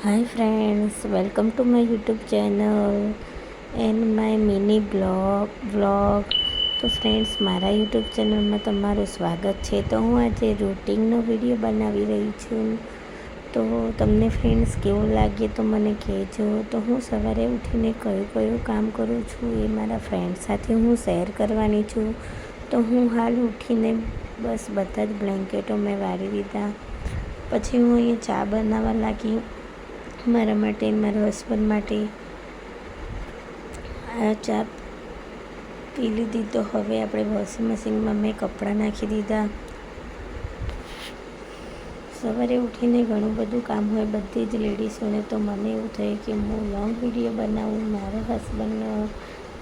Hi friends, welcome to my YouTube channel and my mini vlog. તો friends, મારા YouTube ચેનલમાં તમારું સ્વાગત છે. તો હું આજે રૂટિનનો વિડીયો બનાવી રહી છું. તો તમને ફ્રેન્ડ્સ કેવું લાગે તો મને કહેજો. તો હું સવારે ઉઠીને કયું કામ કરું છું એ મારા ફ્રેન્ડ સાથે હું શેર કરવાની છું. તો હું હાલ ઉઠીને બસ બધા જ બ્લેન્કેટો મેં વાળી દીધા. પછી હું અહીંયા ચા બનાવવા લાગી મારા માટે મારા હસબન્ડ માટે. આ ચા પી લીધી. તો હવે આપણે વોશિંગ મશીનમાં મેં કપડાં નાખી દીધા. સવારે ઉઠીને ઘણું બધું કામ હોય બધી જ લેડીઝોને. તો મને એવું થયું કે હું લોંગ વિડીયો બનાવું. મારો હસબન્ડ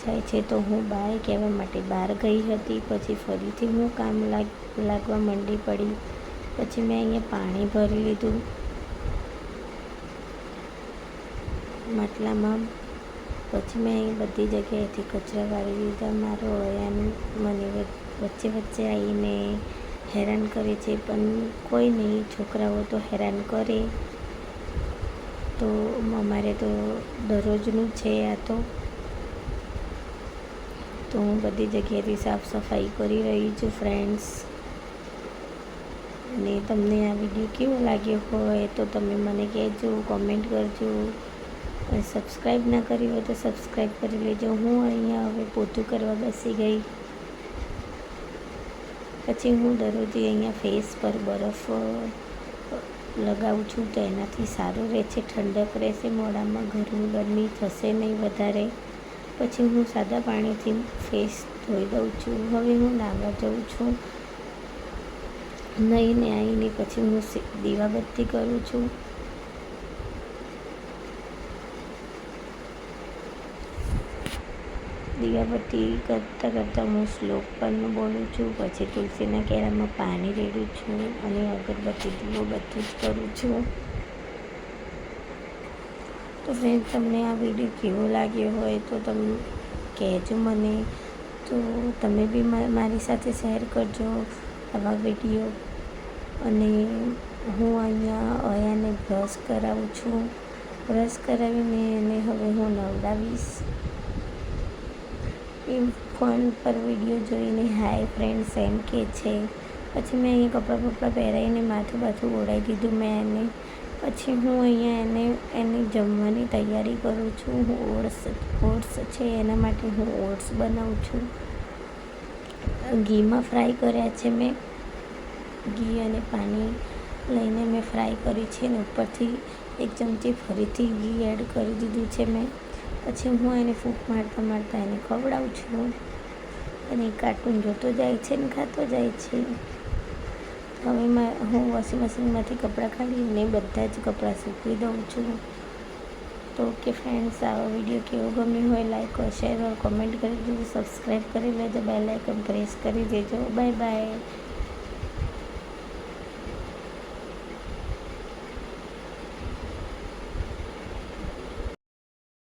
જાય છે તો હું બાય કહેવા માટે બહાર ગઈ હતી. પછી ફરીથી હું કામ લાગવા માંડી પડી. પછી મેં અહીંયા પાણી ભરી લીધું માટલામાં. પછી મેં અહીં બધી જગ્યાએથી કચરા વાળી દીધા. મારો અયાન મને વચ્ચે આવીને હેરાન કરે છે, પણ કોઈ નહીં, છોકરાઓ તો હેરાન કરે. તો અમારે તો દરરોજનું છે આ. તો હું બધી જગ્યાએથી સાફ સફાઈ કરી રહી છું ફ્રેન્ડ્સ. અને તમને આ વિડીયો કેવો લાગ્યો હોય તો તમે મને કહેજો, કોમેન્ટ કરજો. સબસ્ક્રાઈબ ના કરી હોય તો સબસ્ક્રાઈબ કરી લેજો. હું અહીંયા હવે પોતું કરવા બેસી ગઈ. પછી હું દરરોજ અહીંયા ફેસ પર બરફ લગાવું છું તો એનાથી સારું રહે છે, ઠંડક રહેશે મોઢામાં, ગરમી થશે નહીં વધારે. પછી હું સાદા પાણીથી ફેસ ધોઈ દઉં છું. હવે હું નાહવા જાઉં છું. નાહીને આવીને પછી હું દીવાબત્તી કરું છું. દીવાબત્તી કરતાં હું શ્લોક પણ બોલું છું. પછી તુલસીના કેળામાં પાણી રેડું છું અને અગરબત્તી દીવો બધું જ કરું છું. તો ફ્રેન્ડ, તમને આ વિડીયો કેવો લાગ્યો હોય તો તમે કહેજો મને. તો તમે બી મારી સાથે શેર કરજો આવા વિડીયો. અને હું અહીંયા અયાને બ્રશ કરાવું છું. બ્રશ કરાવીને એને હવે હું નવડાવીશ. એ ફોન પર વિડીયો જોઈને હાય ફ્રેન્ડ્સ એમ કે છે. પછી મેં અહીંયા કપડાં પહેરાવીને માથું ઓળાવી દીધું મેં એને. પછી હું અહીંયા એને જમવાની તૈયારી કરું છું. હું ઓટ્સ છે એના માટે હું ઓટ્સ બનાવું છું. ઘીમાં ફ્રાય કર્યા છે મેં. ઘી અને પાણી લઈને મેં ફ્રાય કરી છે અને ઉપરથી 1 ચમચી ફરીથી ઘી એડ કરી દીધું છે મેં. પછી હું એને ફૂંક મારતા એને ખવડાવું છું. અને કાર્ટૂન જોતો જાય છે ને ખાતો જાય છે. હવે હું વોશિંગ મશીનમાંથી કપડાં કાઢીને બધા જ કપડાં સૂકવી દઉં છું. તો ઓકે ફ્રેન્ડ્સ, આવો વિડીયો કેવો ગમ્યો હોય લાઈક શેર ઓર કોમેન્ટ કરી દેજો. સબસ્ક્રાઈબ કરી લેજો. બેલ આઇકન પ્રેસ કરી દેજો. Bye bye.